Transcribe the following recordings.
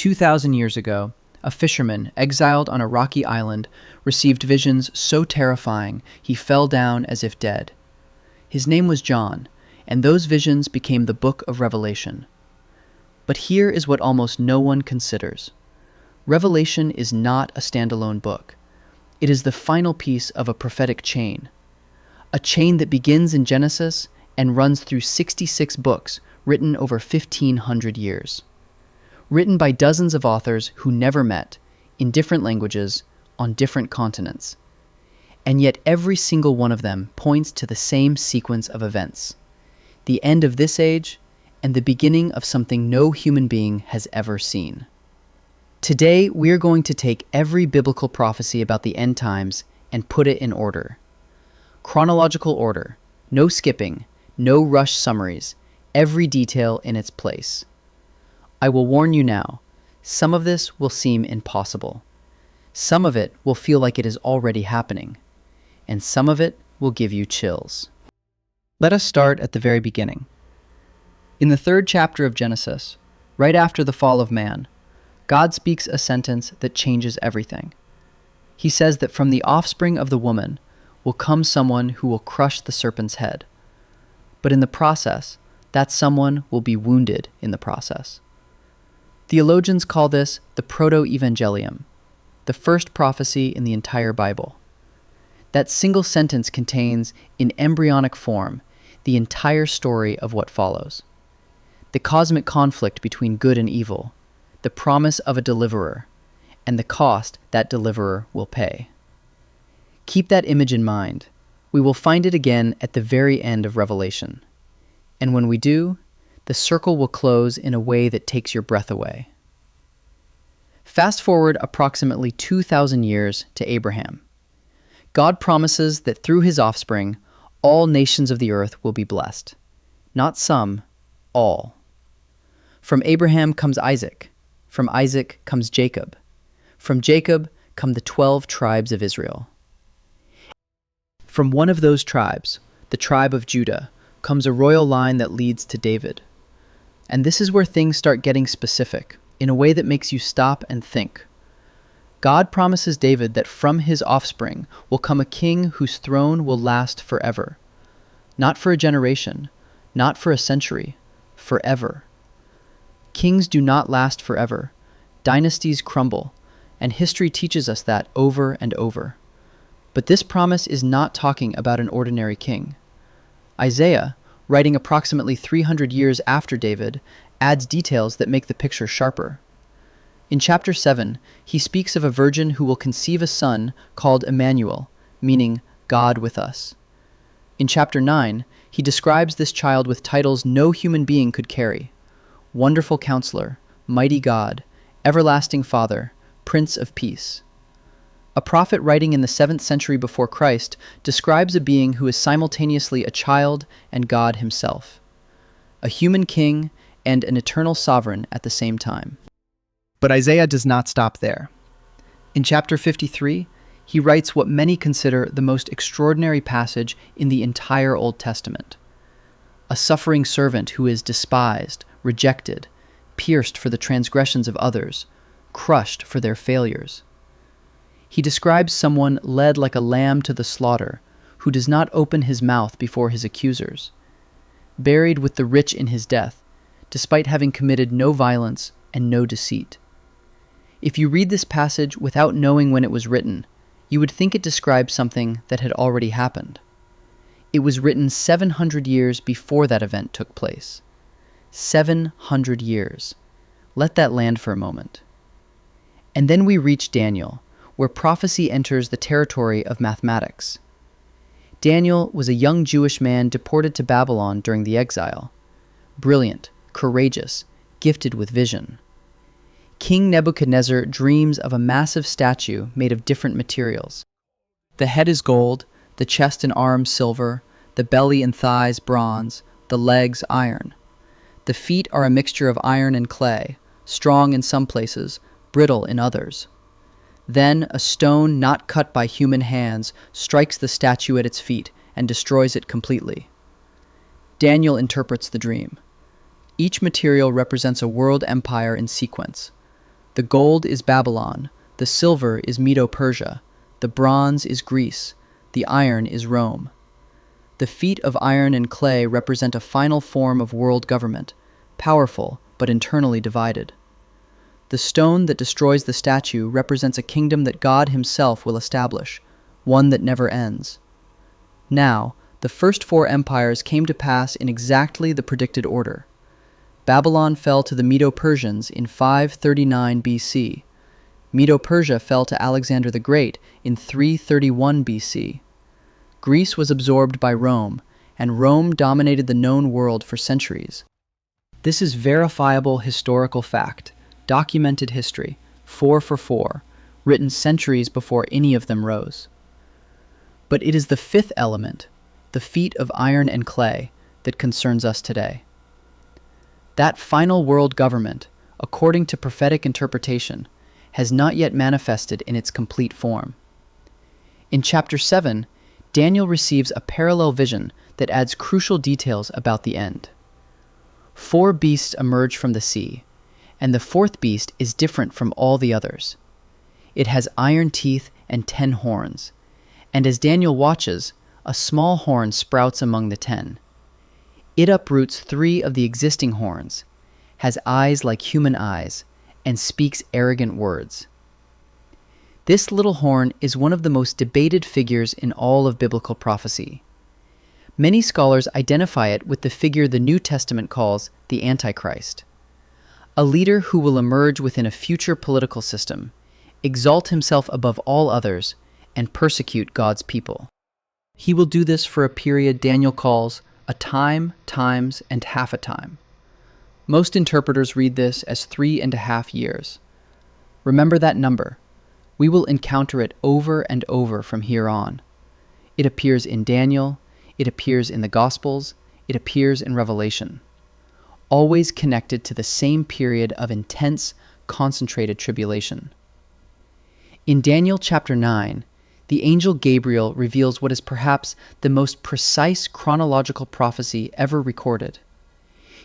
2,000 years ago, a fisherman, exiled on a rocky island, received visions so terrifying he fell down as if dead. His name was John, and those visions became the book of Revelation. But here is what almost no one considers. Revelation is not a standalone book. It is the final piece of a prophetic chain. A chain that begins in Genesis and runs through 66 books written over 1,500 years. Written by dozens of authors who never met, in different languages, on different continents. And yet every single one of them points to the same sequence of events. The end of this age and the beginning of something no human being has ever seen. Today, we're going to take every biblical prophecy about the end times and put it in order. Chronological order, no skipping, no rush summaries, every detail in its place. I will warn you now, some of this will seem impossible. Some of it will feel like it is already happening, and some of it will give you chills. Let us start at the very beginning. In the 3rd chapter of Genesis, right after the fall of man, God speaks a sentence that changes everything. He says that from the offspring of the woman will come someone who will crush the serpent's head. But in the process, that someone will be wounded in the process. Theologians call this the proto-evangelium, the first prophecy in the entire Bible. That single sentence contains, in embryonic form, the entire story of what follows. The cosmic conflict between good and evil, the promise of a deliverer, and the cost that deliverer will pay. Keep that image in mind. We will find it again at the very end of Revelation. And when we do, the circle will close in a way that takes your breath away. Fast forward approximately 2,000 years to Abraham. God promises that through his offspring, all nations of the earth will be blessed. Not some, all. From Abraham comes Isaac. From Isaac comes Jacob. From Jacob come the 12 tribes of Israel. From one of those tribes, the tribe of Judah, comes a royal line that leads to David. And this is where things start getting specific, in a way that makes you stop and think. God promises David that from his offspring will come a king whose throne will last forever. Not for a generation, not for a century, forever. Kings do not last forever. Dynasties crumble, and history teaches us that over and over. But this promise is not talking about an ordinary king. Isaiah, writing approximately 300 years after David, adds details that make the picture sharper. In chapter 7, he speaks of a virgin who will conceive a son called Emmanuel, meaning God with us. In chapter 9, he describes this child with titles no human being could carry: Wonderful Counselor, Mighty God, Everlasting Father, Prince of Peace. A prophet writing in the 7th century before Christ describes a being who is simultaneously a child and God himself, a human king and an eternal sovereign at the same time. But Isaiah does not stop there. In chapter 53, he writes what many consider the most extraordinary passage in the entire Old Testament. A suffering servant who is despised, rejected, pierced for the transgressions of others, crushed for their failures. He describes someone led like a lamb to the slaughter, who does not open his mouth before his accusers, buried with the rich in his death, despite having committed no violence and no deceit. If you read this passage without knowing when it was written, you would think it describes something that had already happened. It was written 700 years before that event took place. 700 years. Let that land for a moment. And then we reach Daniel, where prophecy enters the territory of mathematics. Daniel was a young Jewish man deported to Babylon during the exile. Brilliant, courageous, gifted with vision. King Nebuchadnezzar dreams of a massive statue made of different materials. The head is gold, the chest and arms silver, the belly and thighs bronze, the legs iron. The feet are a mixture of iron and clay, strong in some places, brittle in others. Then a stone not cut by human hands strikes the statue at its feet and destroys it completely. Daniel interprets the dream. Each material represents a world empire in sequence. The gold is Babylon, the silver is Medo-Persia, the bronze is Greece, the iron is Rome. The feet of iron and clay represent a final form of world government, powerful but internally divided. The stone that destroys the statue represents a kingdom that God himself will establish, one that never ends. Now, the first four empires came to pass in exactly the predicted order. Babylon fell to the Medo-Persians in 539 BC. Medo-Persia fell to Alexander the Great in 331 BC. Greece was absorbed by Rome, and Rome dominated the known world for centuries. This is verifiable historical fact, documented history, 4 for 4, written centuries before any of them rose. But it is the fifth element, the feat of iron and clay, that concerns us today. That final world government, according to prophetic interpretation, has not yet manifested in its complete form. In chapter 7, Daniel receives a parallel vision that adds crucial details about the end. 4 beasts emerge from the sea, and the fourth beast is different from all the others. It has iron teeth and 10 horns, and as Daniel watches, a small horn sprouts among the 10. It uproots 3 of the existing horns, has eyes like human eyes, and speaks arrogant words. This little horn is one of the most debated figures in all of biblical prophecy. Many scholars identify it with the figure the New Testament calls the Antichrist, a leader who will emerge within a future political system, exalt himself above all others, and persecute God's people. He will do this for a period Daniel calls a time, times, and half a time. Most interpreters read this as 3.5 years. Remember that number. We will encounter it over and over from here on. It appears in Daniel, it appears in the Gospels, it appears in Revelation. Always connected to the same period of intense, concentrated tribulation. In Daniel chapter 9, the angel Gabriel reveals what is perhaps the most precise chronological prophecy ever recorded.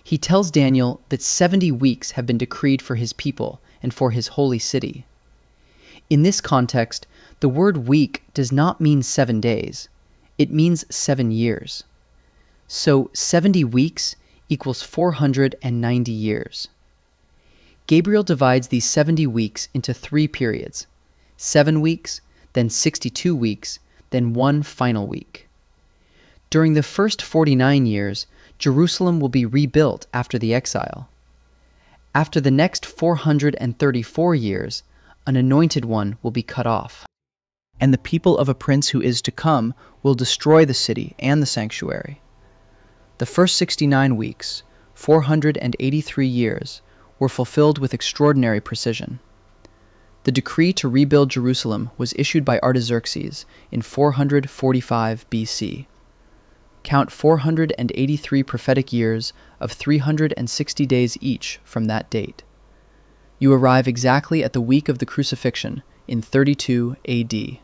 He tells Daniel that 70 weeks have been decreed for his people and for his holy city. In this context, the word week does not mean 7 days. It means 7 years. So 70 weeks equals 490 years. Gabriel divides these 70 weeks into 3 periods: 7 weeks, then 62 weeks, then 1 final week. During the first 49 years, Jerusalem will be rebuilt after the exile. After the next 434 years, an anointed one will be cut off, and the people of a prince who is to come will destroy the city and the sanctuary. The first 69 weeks, 483 years, were fulfilled with extraordinary precision. The decree to rebuild Jerusalem was issued by Artaxerxes in 445 BC. Count 483 prophetic years of 360 days each from that date. You arrive exactly at the week of the crucifixion in 32 AD.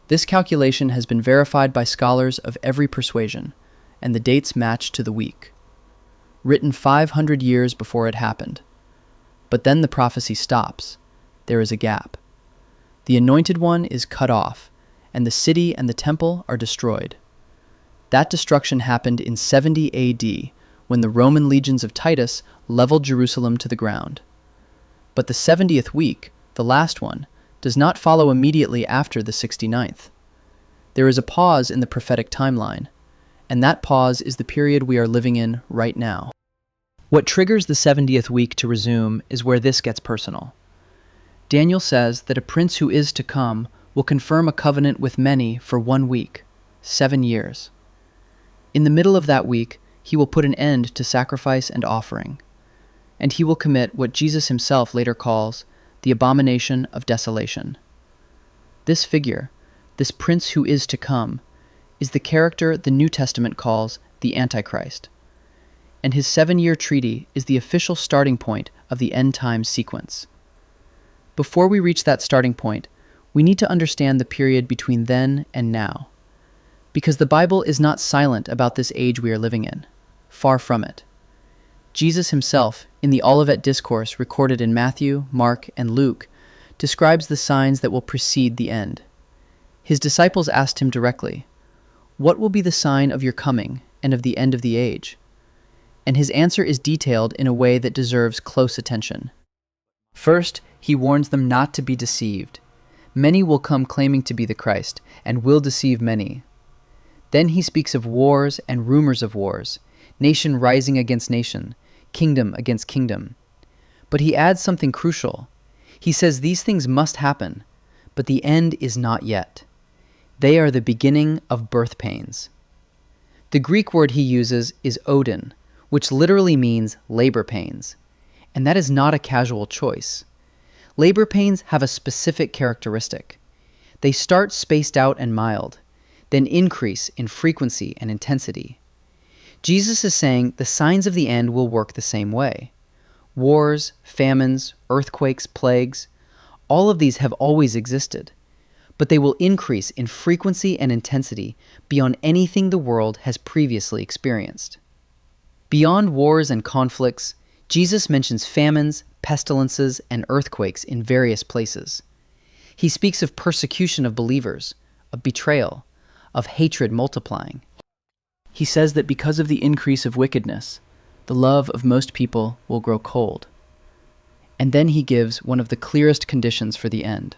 This calculation has been verified by scholars of every persuasion, and the dates match to the week. Written 500 years before it happened. But then the prophecy stops. There is a gap. The anointed one is cut off, and the city and the temple are destroyed. That destruction happened in 70 AD, when the Roman legions of Titus leveled Jerusalem to the ground. But the 70th week, the last one, does not follow immediately after the 69th. There is a pause in the prophetic timeline, and that pause is the period we are living in right now. What triggers the 70th week to resume is where this gets personal. Daniel says that a prince who is to come will confirm a covenant with many for 1 week, 7 years. In the middle of that week, he will put an end to sacrifice and offering, and he will commit what Jesus himself later calls the abomination of desolation. This figure, this prince who is to come, is the character the New Testament calls the Antichrist, and his 7-year treaty is the official starting point of the end-time sequence. Before we reach that starting point, we need to understand the period between then and now, because the Bible is not silent about this age we are living in. Far from it. Jesus himself, in the Olivet Discourse recorded in Matthew, Mark, and Luke, describes the signs that will precede the end. His disciples asked him directly, "What will be the sign of your coming and of the end of the age?" And his answer is detailed in a way that deserves close attention. First, he warns them not to be deceived. Many will come claiming to be the Christ, and will deceive many. Then he speaks of wars and rumors of wars, nation rising against nation, kingdom against kingdom. But he adds something crucial. He says these things must happen, but the end is not yet. They are the beginning of birth pains. The Greek word he uses is odin, which literally means labor pains. And that is not a casual choice. Labor pains have a specific characteristic. They start spaced out and mild, then increase in frequency and intensity. Jesus is saying the signs of the end will work the same way. Wars, famines, earthquakes, plagues, all of these have always existed, but they will increase in frequency and intensity beyond anything the world has previously experienced. Beyond wars and conflicts, Jesus mentions famines, pestilences, and earthquakes in various places. He speaks of persecution of believers, of betrayal, of hatred multiplying. He says that because of the increase of wickedness, the love of most people will grow cold. And then he gives one of the clearest conditions for the end.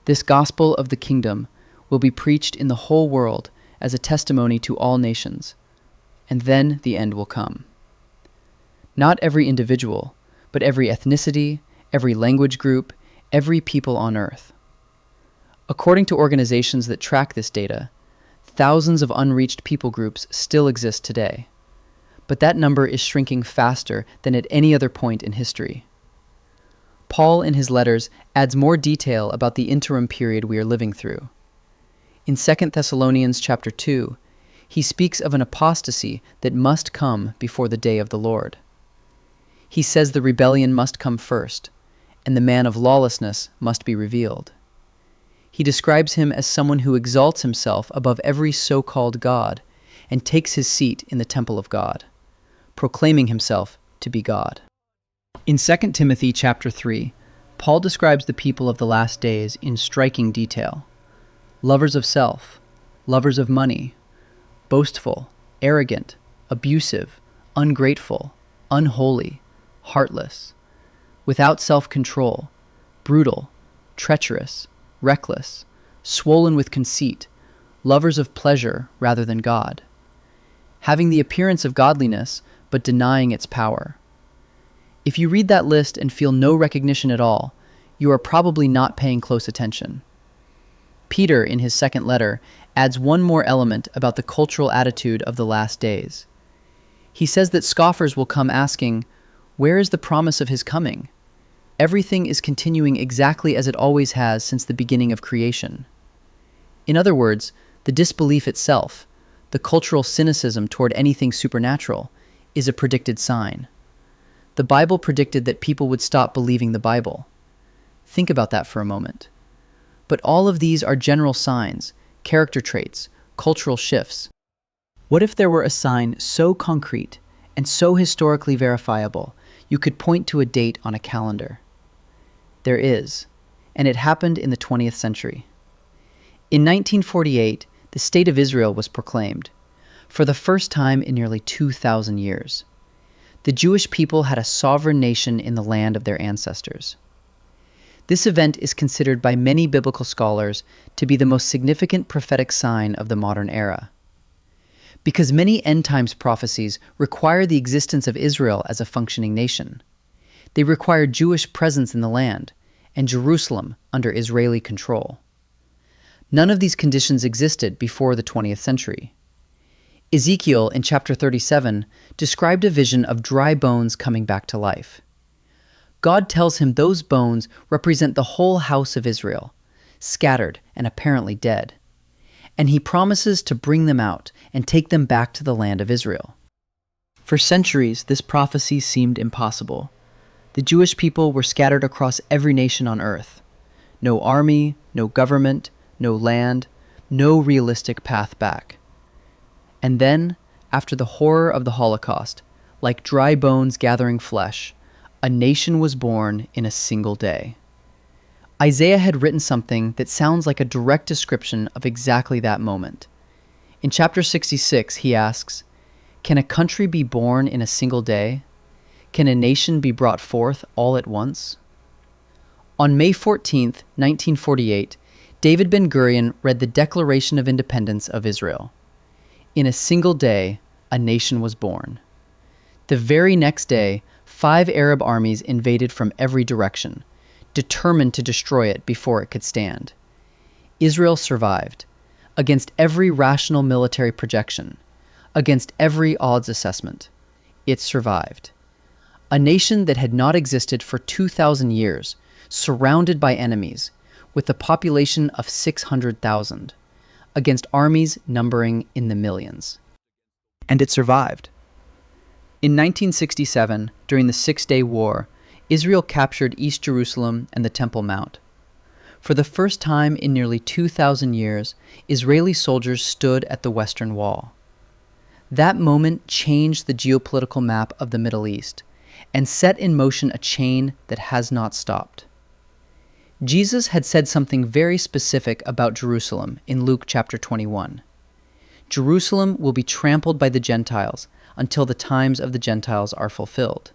This gospel of the kingdom will be preached in the whole world as a testimony to all nations, and then the end will come. Not every individual, but every ethnicity, every language group, every people on earth. According to organizations that track this data, thousands of unreached people groups still exist today, but that number is shrinking faster than at any other point in history. Paul, in his letters, adds more detail about the interim period we are living through. In 2 Thessalonians chapter 2, he speaks of an apostasy that must come before the day of the Lord. He says the rebellion must come first, and the man of lawlessness must be revealed. He describes him as someone who exalts himself above every so-called God and takes his seat in the temple of God, proclaiming himself to be God. In 2 Timothy chapter 3, Paul describes the people of the last days in striking detail. Lovers of self, lovers of money, boastful, arrogant, abusive, ungrateful, unholy, heartless, without self-control, brutal, treacherous, reckless, swollen with conceit, lovers of pleasure rather than God, having the appearance of godliness but denying its power. If you read that list and feel no recognition at all, you are probably not paying close attention. Peter, in his second letter, adds one more element about the cultural attitude of the last days. He says that scoffers will come asking, "Where is the promise of his coming? Everything is continuing exactly as it always has since the beginning of creation." In other words, the disbelief itself, the cultural cynicism toward anything supernatural, is a predicted sign. The Bible predicted that people would stop believing the Bible. Think about that for a moment. But all of these are general signs, character traits, cultural shifts. What if there were a sign so concrete and so historically verifiable you could point to a date on a calendar? There is, and it happened in the 20th century. In 1948, the State of Israel was proclaimed, for the first time in nearly 2,000 years. The Jewish people had a sovereign nation in the land of their ancestors. This event is considered by many biblical scholars to be the most significant prophetic sign of the modern era. Because many end times prophecies require the existence of Israel as a functioning nation. They require Jewish presence in the land and Jerusalem under Israeli control. None of these conditions existed before the 20th century. Ezekiel, in chapter 37, described a vision of dry bones coming back to life. God tells him those bones represent the whole house of Israel, scattered and apparently dead. And he promises to bring them out and take them back to the land of Israel. For centuries, this prophecy seemed impossible. The Jewish people were scattered across every nation on earth. No army, no government, no land, no realistic path back. And then, after the horror of the Holocaust, like dry bones gathering flesh, a nation was born in a single day. Isaiah had written something that sounds like a direct description of exactly that moment. In chapter 66, he asks, "Can a country be born in a single day? Can a nation be brought forth all at once?" On May 14, 1948, David Ben-Gurion read the Declaration of Independence of Israel. In a single day, a nation was born. The very next day, 5 Arab armies invaded from every direction, determined to destroy it before it could stand. Israel survived, against every rational military projection, against every odds assessment. It survived. A nation that had not existed for 2,000 years, surrounded by enemies, with a population of 600,000, against armies numbering in the millions. And it survived. In 1967, during the Six-Day War, Israel captured East Jerusalem and the Temple Mount. For the first time in nearly 2,000 years, Israeli soldiers stood at the Western Wall. That moment changed the geopolitical map of the Middle East and set in motion a chain that has not stopped. Jesus had said something very specific about Jerusalem in Luke chapter 21. Jerusalem will be trampled by the Gentiles until the times of the Gentiles are fulfilled.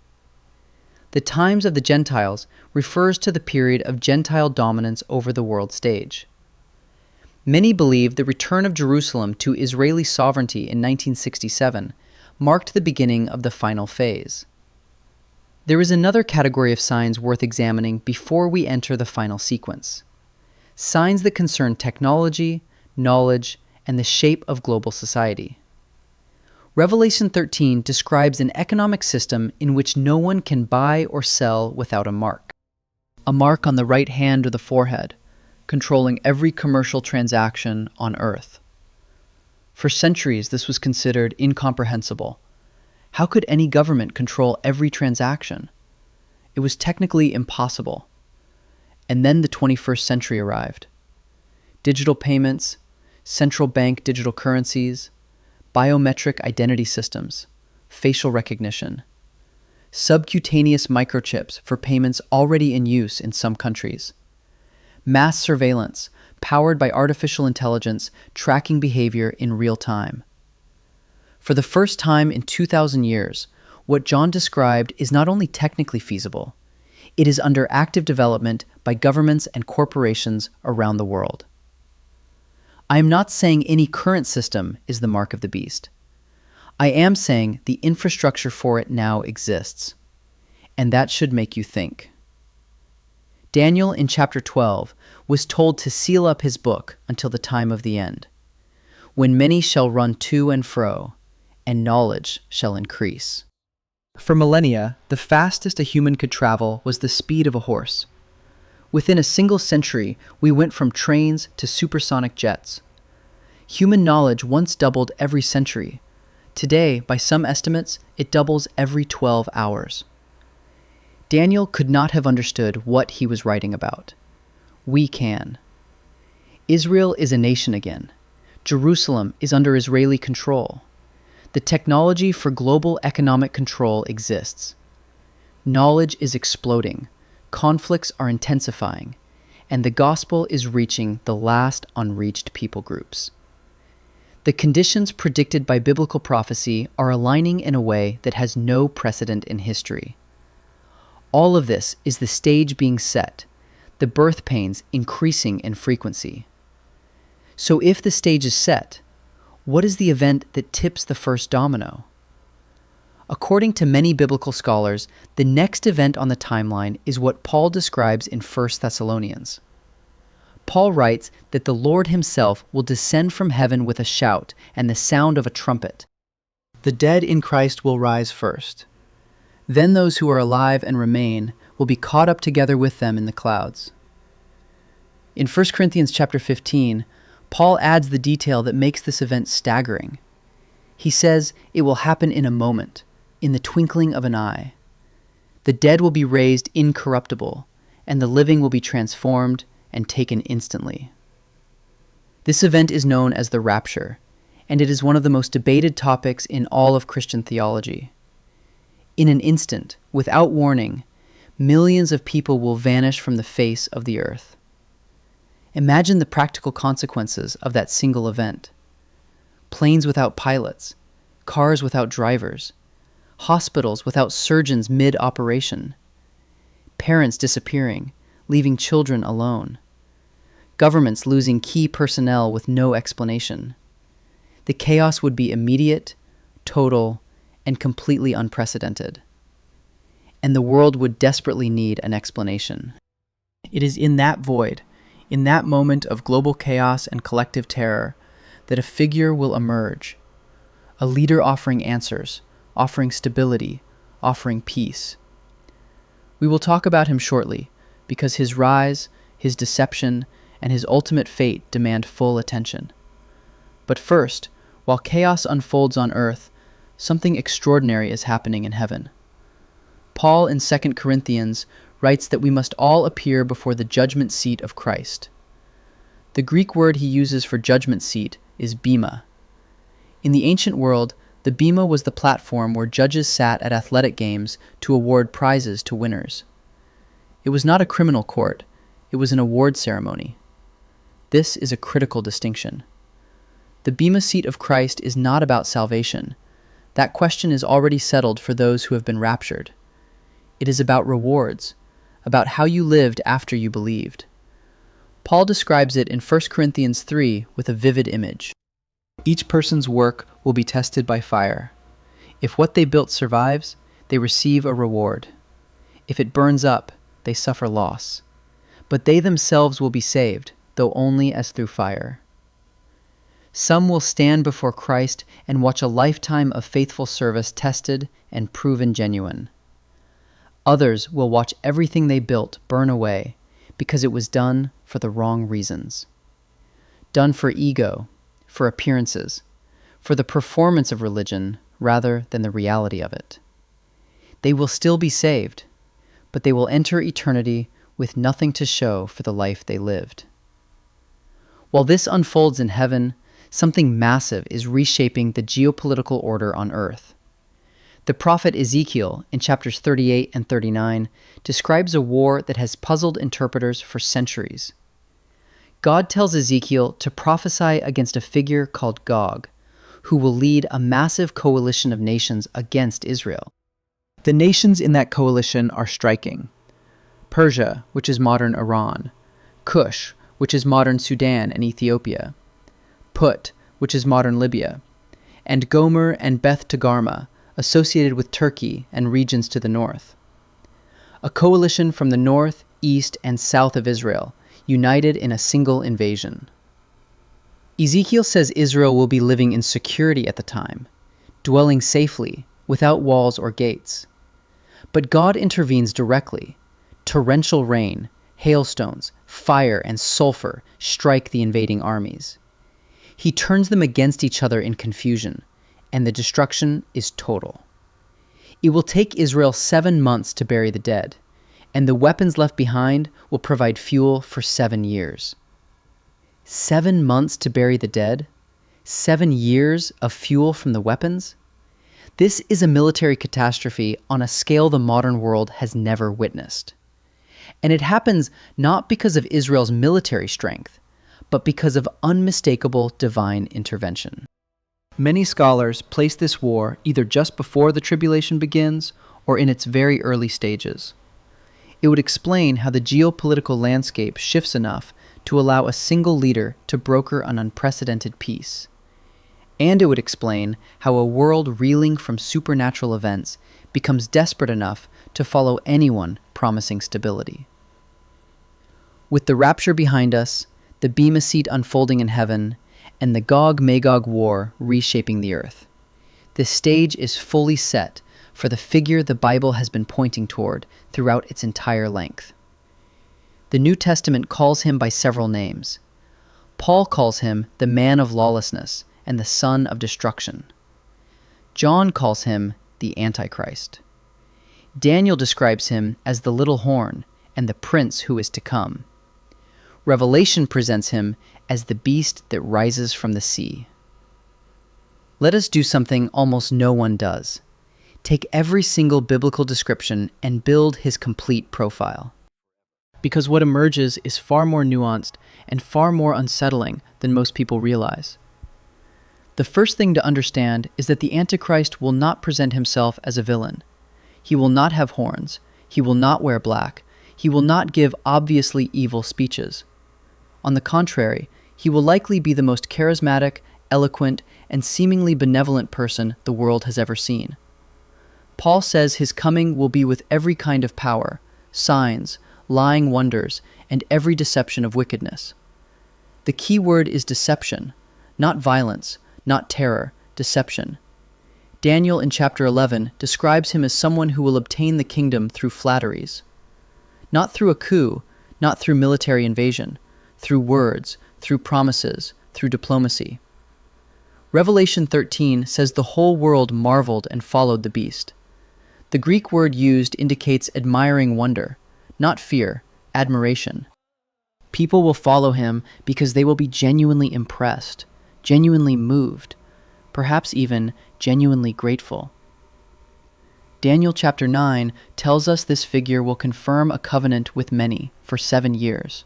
The times of the Gentiles refers to the period of Gentile dominance over the world stage. Many believe the return of Jerusalem to Israeli sovereignty in 1967 marked the beginning of the final phase. There is another category of signs worth examining before we enter the final sequence. Signs that concern technology, knowledge, and the shape of global society. Revelation 13 describes an economic system in which no one can buy or sell without a mark on the right hand or the forehead, controlling every commercial transaction on earth. For centuries, this was considered incomprehensible. How could any government control every transaction? It was technically impossible. And then the 21st century arrived. Digital payments, central bank digital currencies, biometric identity systems, facial recognition, subcutaneous microchips for payments already in use in some countries, mass surveillance powered by artificial intelligence tracking behavior in real time. For the first time in 2,000 years, what John described is not only technically feasible, it is under active development by governments and corporations around the world. I am not saying any current system is the mark of the beast. I am saying the infrastructure for it now exists. And that should make you think. Daniel in chapter 12 was told to seal up his book until the time of the end, when many shall run to and fro, and knowledge shall increase. For millennia, the fastest a human could travel was the speed of a horse. Within a single century, we went from trains to supersonic jets. Human knowledge once doubled every century. Today, by some estimates, it doubles every 12 hours. Daniel could not have understood what he was writing about. We can. Israel is a nation again. Jerusalem is under Israeli control. The technology for global economic control exists. Knowledge is exploding. Conflicts are intensifying, and the gospel is reaching the last unreached people groups. The conditions predicted by biblical prophecy are aligning in a way that has no precedent in history. All of this is the stage being set, the birth pains increasing in frequency. So if the stage is set, what is the event that tips the first domino? According to many biblical scholars, the next event on the timeline is what Paul describes in 1 Thessalonians. Paul writes that the Lord himself will descend from heaven with a shout and the sound of a trumpet. The dead in Christ will rise first. Then those who are alive and remain will be caught up together with them in the clouds. In 1 Corinthians chapter 15, Paul adds the detail that makes this event staggering. He says it will happen in a moment, in the twinkling of an eye. The dead will be raised incorruptible, and the living will be transformed and taken instantly. This event is known as the rapture, and it is one of the most debated topics in all of Christian theology. In an instant, without warning, millions of people will vanish from the face of the earth. Imagine the practical consequences of that single event. Planes without pilots, cars without drivers, hospitals without surgeons mid-operation, parents disappearing, leaving children alone, governments losing key personnel with no explanation. The chaos would be immediate, total, and completely unprecedented. And the world would desperately need an explanation. It is in that void, in that moment of global chaos and collective terror, that a figure will emerge, a leader offering answers, offering stability, offering peace. We will talk about him shortly, because his rise, his deception, and his ultimate fate demand full attention. But first, while chaos unfolds on earth, something extraordinary is happening in heaven. Paul in 2 Corinthians writes that we must all appear before the judgment seat of Christ. The Greek word he uses for judgment seat is bema. In the ancient world, the bema was the platform where judges sat at athletic games to award prizes to winners. It was not a criminal court, it was an award ceremony. This is a critical distinction. The bema seat of Christ is not about salvation. That question is already settled for those who have been raptured. It is about rewards, about how you lived after you believed. Paul describes it in 1 Corinthians 3 with a vivid image. Each person's work will be tested by fire. If what they built survives, they receive a reward. If it burns up, they suffer loss. But they themselves will be saved, though only as through fire. Some will stand before Christ and watch a lifetime of faithful service tested and proven genuine. Others will watch everything they built burn away because it was done for the wrong reasons. Done for ego, for appearances, for the performance of religion rather than the reality of it. They will still be saved, but they will enter eternity with nothing to show for the life they lived. While this unfolds in heaven, something massive is reshaping the geopolitical order on earth. The prophet Ezekiel, in chapters 38 and 39, describes a war that has puzzled interpreters for centuries. God tells Ezekiel to prophesy against a figure called Gog, who will lead a massive coalition of nations against Israel. The nations in that coalition are striking. Persia, which is modern Iran, Cush, which is modern Sudan and Ethiopia, Put, which is modern Libya, and Gomer and Beth Togarmah, associated with Turkey and regions to the north. A coalition from the north, east, and south of Israel, united in a single invasion. Ezekiel says Israel will be living in security at the time, dwelling safely, without walls or gates. But God intervenes directly. Torrential rain, hailstones, fire, and sulfur strike the invading armies. He turns them against each other in confusion, and the destruction is total. It will take Israel 7 months to bury the dead, and the weapons left behind will provide fuel for 7 years. 7 months to bury the dead? 7 years of fuel from the weapons? This is a military catastrophe on a scale the modern world has never witnessed. And it happens not because of Israel's military strength, but because of unmistakable divine intervention. Many scholars place this war either just before the tribulation begins or in its very early stages. It would explain how the geopolitical landscape shifts enough to allow a single leader to broker an unprecedented peace. And it would explain how a world reeling from supernatural events becomes desperate enough to follow anyone promising stability. With the rapture behind us, the Bema seat unfolding in heaven, and the Gog-Magog war reshaping the earth, the stage is fully set for the figure the Bible has been pointing toward throughout its entire length. The New Testament calls him by several names. Paul calls him the man of lawlessness and the son of destruction. John calls him the Antichrist. Daniel describes him as the little horn and the prince who is to come. Revelation presents him as the beast that rises from the sea. Let us do something almost no one does. Take every single biblical description and build his complete profile. Because what emerges is far more nuanced and far more unsettling than most people realize. The first thing to understand is that the Antichrist will not present himself as a villain. He will not have horns. He will not wear black. He will not give obviously evil speeches. On the contrary, he will likely be the most charismatic, eloquent, and seemingly benevolent person the world has ever seen. Paul says his coming will be with every kind of power, signs, lying wonders, and every deception of wickedness. The key word is deception, not violence, not terror, deception. Daniel in chapter 11 describes him as someone who will obtain the kingdom through flatteries. Not through a coup, not through military invasion, through words, through promises, through diplomacy. Revelation 13 says the whole world marveled and followed the beast. The Greek word used indicates admiring wonder, not fear, admiration. People will follow him because they will be genuinely impressed, genuinely moved, perhaps even genuinely grateful. Daniel chapter 9 tells us this figure will confirm a covenant with many for 7 years.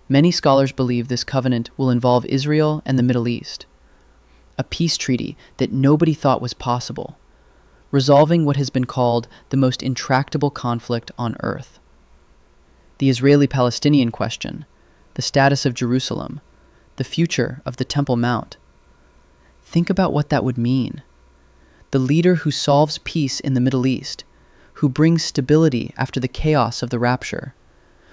Many scholars believe this covenant will involve Israel and the Middle East, a peace treaty that nobody thought was possible, resolving what has been called the most intractable conflict on earth. The Israeli-Palestinian question, the status of Jerusalem, the future of the Temple Mount. Think about what that would mean. The leader who solves peace in the Middle East, who brings stability after the chaos of the rapture,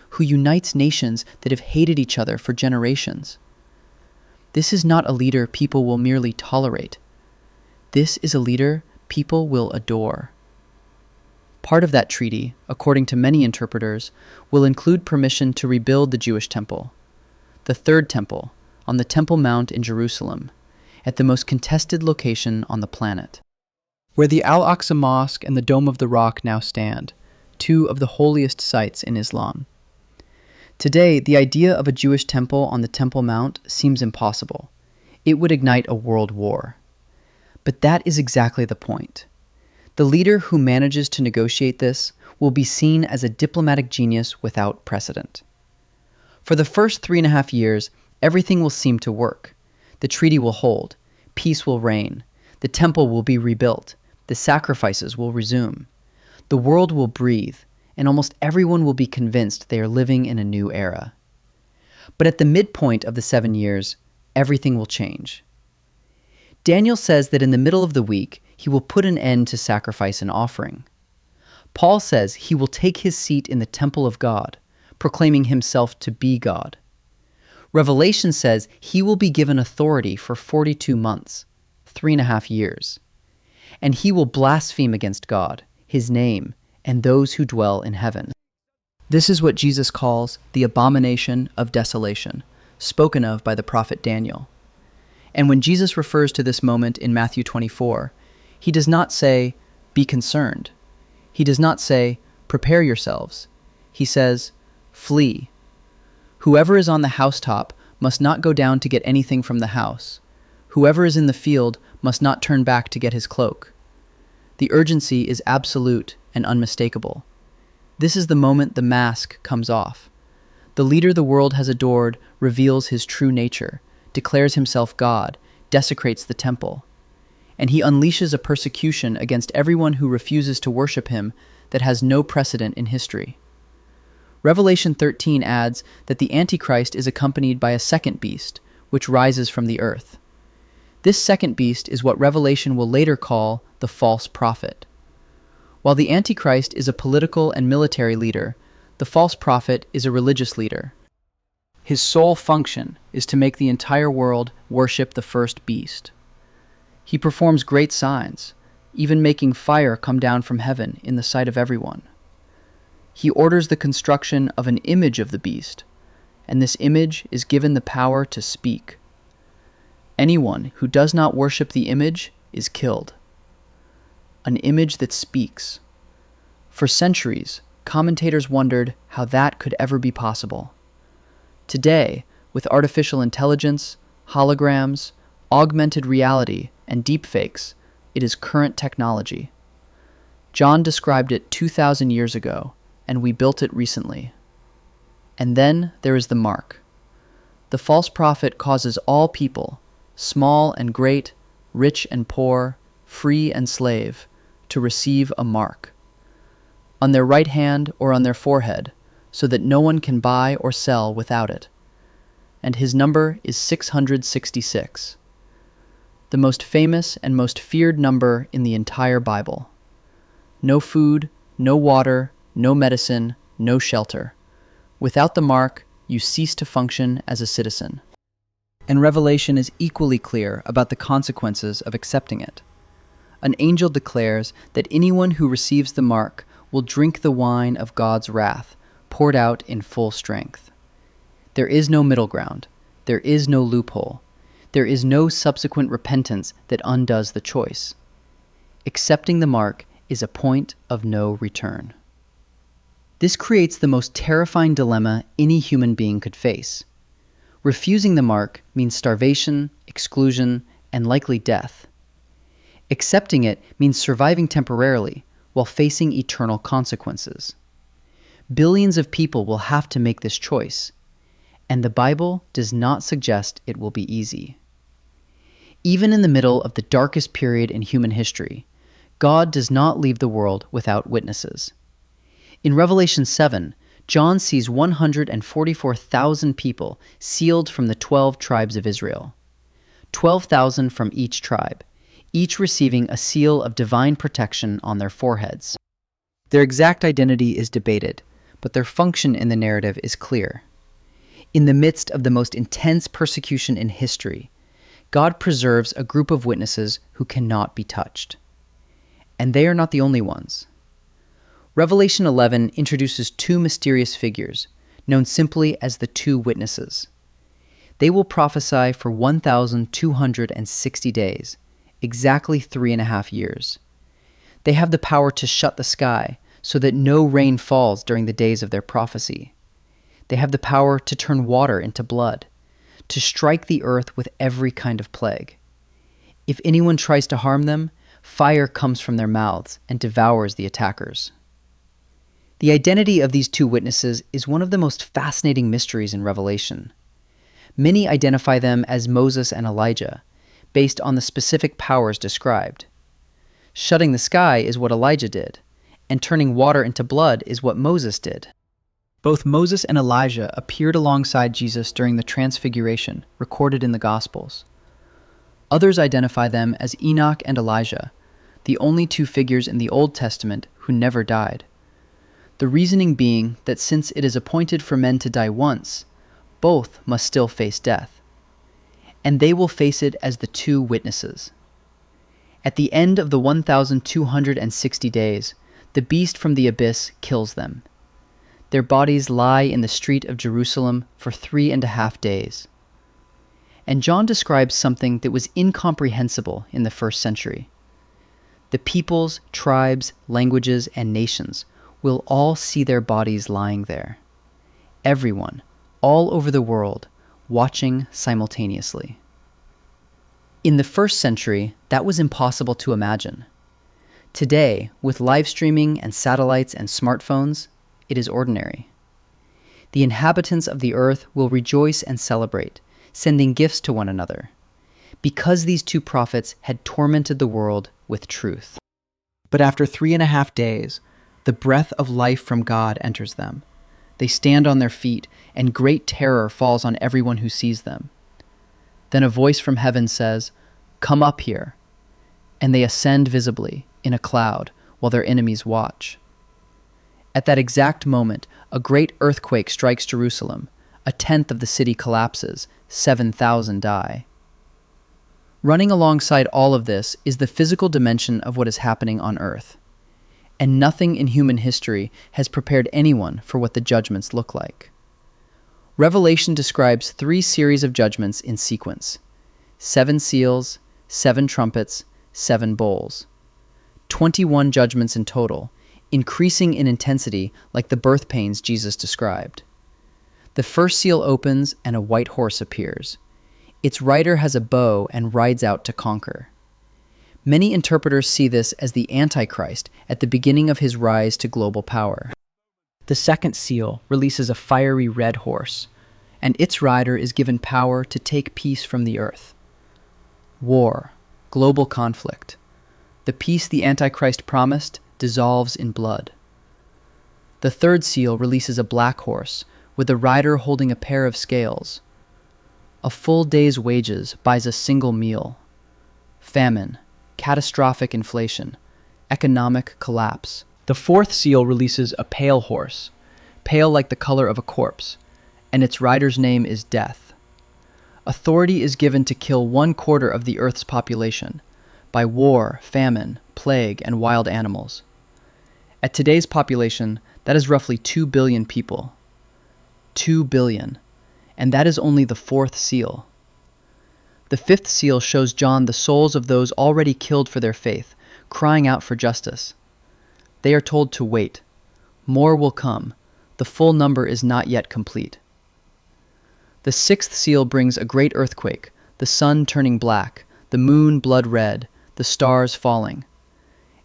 who unites nations that have hated each other for generations. This is not a leader people will merely tolerate. This is a leader people will adore. Part of that treaty, according to many interpreters, will include permission to rebuild the Jewish temple, the third temple, on the Temple Mount in Jerusalem, at the most contested location on the planet, where the Al-Aqsa Mosque and the Dome of the Rock now stand, 2 of the holiest sites in Islam. Today, the idea of a Jewish temple on the Temple Mount seems impossible. It would ignite a world war. But that is exactly the point. The leader who manages to negotiate this will be seen as a diplomatic genius without precedent. For the first 3.5 years, everything will seem to work. The treaty will hold, peace will reign, the temple will be rebuilt, the sacrifices will resume. The world will breathe, and almost everyone will be convinced they are living in a new era. But at the midpoint of the 7 years, everything will change. Daniel says that in the middle of the week, he will put an end to sacrifice and offering. Paul says he will take his seat in the temple of God, proclaiming himself to be God. Revelation says he will be given authority for 42 months, 3.5 years. And he will blaspheme against God, his name, and those who dwell in heaven. This is what Jesus calls the abomination of desolation, spoken of by the prophet Daniel. And when Jesus refers to this moment in Matthew 24, he does not say, "Be concerned." He does not say, "Prepare yourselves." He says, "Flee. Whoever is on the housetop must not go down to get anything from the house. Whoever is in the field must not turn back to get his cloak." The urgency is absolute and unmistakable. This is the moment the mask comes off. The leader the world has adored reveals his true nature, declares himself God, desecrates the temple. And he unleashes a persecution against everyone who refuses to worship him that has no precedent in history. Revelation 13 adds that the Antichrist is accompanied by a second beast, which rises from the earth. This second beast is what Revelation will later call the false prophet. While the Antichrist is a political and military leader, the false prophet is a religious leader. His sole function is to make the entire world worship the first beast. He performs great signs, even making fire come down from heaven in the sight of everyone. He orders the construction of an image of the beast, and this image is given the power to speak. Anyone who does not worship the image is killed. An image that speaks. For centuries, commentators wondered how that could ever be possible. Today, with artificial intelligence, holograms, augmented reality, and deepfakes, it is current technology. John described it 2,000 years ago, and we built it recently. And then there is the mark. The false prophet causes all people, small and great, rich and poor, free and slave, to receive a mark on their right hand or on their forehead, so that no one can buy or sell without it. And his number is 666, the most famous and most feared number in the entire Bible. No food, no water, no medicine, no shelter. Without the mark, you cease to function as a citizen. And Revelation is equally clear about the consequences of accepting it. An angel declares that anyone who receives the mark will drink the wine of God's wrath, poured out in full strength. There is no middle ground. There is no loophole. There is no subsequent repentance that undoes the choice. Accepting the mark is a point of no return. This creates the most terrifying dilemma any human being could face. Refusing the mark means starvation, exclusion, and likely death. Accepting it means surviving temporarily while facing eternal consequences. Billions of people will have to make this choice, and the Bible does not suggest it will be easy. Even in the middle of the darkest period in human history, God does not leave the world without witnesses. In Revelation 7, John sees 144,000 people sealed from the 12 tribes of Israel. 12,000 from each tribe, each receiving a seal of divine protection on their foreheads. Their exact identity is debated, but their function in the narrative is clear. In the midst of the most intense persecution in history, God preserves a group of witnesses who cannot be touched. And they are not the only ones. Revelation 11 introduces two mysterious figures, known simply as the two witnesses. They will prophesy for 1,260 days, exactly 3.5 years. They have the power to shut the sky so that no rain falls during the days of their prophecy. They have the power to turn water into blood, to strike the earth with every kind of plague. If anyone tries to harm them, fire comes from their mouths and devours the attackers. The identity of these two witnesses is one of the most fascinating mysteries in Revelation. Many identify them as Moses and Elijah, based on the specific powers described. Shutting the sky is what Elijah did, and turning water into blood is what Moses did. Both Moses and Elijah appeared alongside Jesus during the Transfiguration, recorded in the Gospels. Others identify them as Enoch and Elijah, the only two figures in the Old Testament who never died. The reasoning being that since it is appointed for men to die once, both must still face death. And they will face it as the two witnesses. At the end of the 1,260 days, the beast from the abyss kills them. Their bodies lie in the street of Jerusalem for 3.5 days. And John describes something that was incomprehensible in the first century. The peoples, tribes, languages, and nations will all see their bodies lying there. Everyone, all over the world, watching simultaneously. In the first century, that was impossible to imagine. Today, with live streaming and satellites and smartphones, it is ordinary. The inhabitants of the earth will rejoice and celebrate, sending gifts to one another, because these two prophets had tormented the world with truth. But after 3.5 days, the breath of life from God enters them. They stand on their feet, and great terror falls on everyone who sees them. Then a voice from heaven says, "Come up here." And they ascend visibly, in a cloud, while their enemies watch. At that exact moment, a great earthquake strikes Jerusalem. 1/10 of the city collapses, 7,000 die. Running alongside all of this is the physical dimension of what is happening on earth. And nothing in human history has prepared anyone for what the judgments look like. Revelation describes 3 series of judgments in sequence: 7 seals, 7 trumpets, 7 bowls. 21 judgments in total, increasing in intensity like the birth pains Jesus described. The first seal opens and a white horse appears. Its rider has a bow and rides out to conquer. Many interpreters see this as the Antichrist at the beginning of his rise to global power. The second seal releases a fiery red horse, and its rider is given power to take peace from the earth. War, global conflict. The peace the Antichrist promised dissolves in blood. The third seal releases a black horse, with the rider holding a pair of scales. A full day's wages buys a single meal. Famine, catastrophic inflation, economic collapse. The fourth seal releases a pale horse, pale like the color of a corpse, and its rider's name is Death. Authority is given to kill 1/4 of the Earth's population by war, famine, plague, and wild animals. At today's population, that is roughly 2 billion people. 2 billion. And that is only the fourth seal. The fifth seal shows John the souls of those already killed for their faith, crying out for justice. They are told to wait. More will come. The full number is not yet complete. The sixth seal brings a great earthquake, the sun turning black, the moon blood red, the stars falling.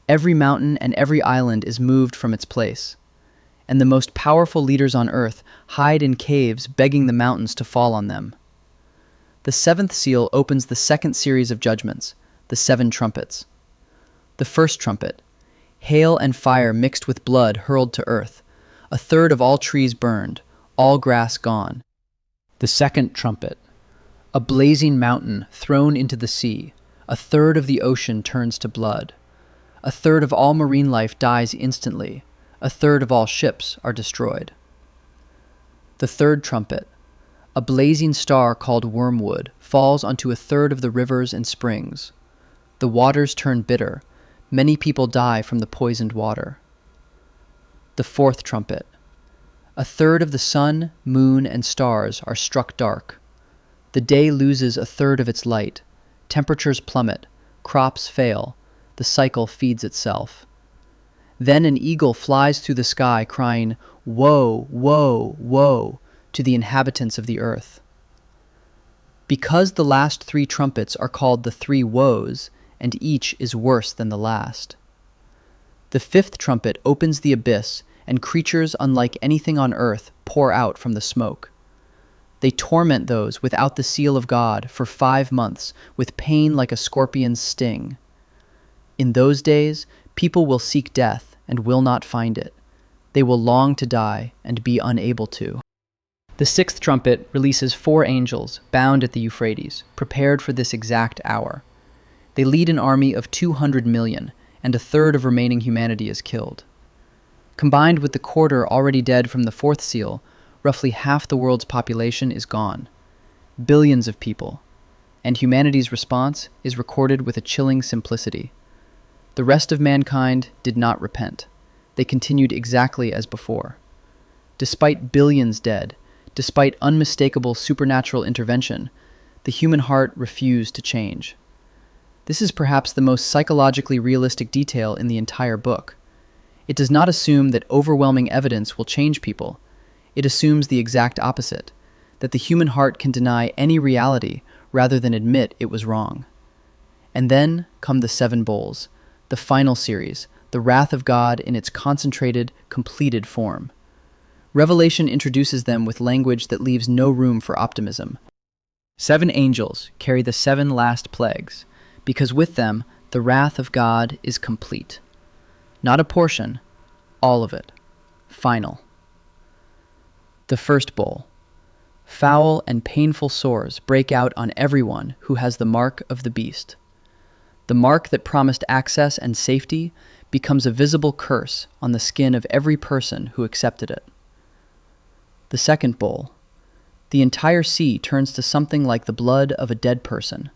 Every mountain and every island is moved from its place, and the most powerful leaders on earth hide in caves begging the mountains to fall on them. The seventh seal opens the second series of judgments, the 7 trumpets. The first trumpet, hail and fire mixed with blood hurled to earth, 1/3 of all trees burned, all grass gone. The second trumpet, a blazing mountain thrown into the sea, 1/3 of the ocean turns to blood. 1/3 of all marine life dies instantly, 1/3 of all ships are destroyed. The third trumpet, a blazing star called wormwood falls onto 1/3 of the rivers and springs. The waters turn bitter, many people die from the poisoned water. The fourth trumpet, 1/3 of the sun, moon, and stars are struck dark. The day loses 1/3 of its light, temperatures plummet, crops fail, the cycle feeds itself. Then an eagle flies through the sky crying, "Woe, woe, woe," to the inhabitants of the earth. Because the last 3 trumpets are called the 3 woes, and each is worse than the last. The fifth trumpet opens the abyss, and creatures unlike anything on earth pour out from the smoke. They torment those without the seal of God for 5 months with pain like a scorpion's sting. In those days, people will seek death and will not find it. They will long to die and be unable to. The sixth trumpet releases 4 angels bound at the Euphrates, prepared for this exact hour. They lead an army of 200 million, and 1/3 of remaining humanity is killed. Combined with the 1/4 already dead from the fourth seal, roughly half the world's population is gone. Billions of people. And humanity's response is recorded with a chilling simplicity. The rest of mankind did not repent. They continued exactly as before. Despite billions dead, despite unmistakable supernatural intervention, the human heart refused to change. This is perhaps the most psychologically realistic detail in the entire book. It does not assume that overwhelming evidence will change people. It assumes the exact opposite, that the human heart can deny any reality rather than admit it was wrong. And then come the 7 bowls, the final series, the wrath of God in its concentrated, completed form. Revelation introduces them with language that leaves no room for optimism. 7 angels carry the 7 last plagues, because with them the wrath of God is complete. Not a portion, all of it. Final. The first bowl. Foul and painful sores break out on everyone who has the mark of the beast. The mark that promised access and safety becomes a visible curse on the skin of every person who accepted it. The second bowl. The entire sea turns to something like the blood of a dead person.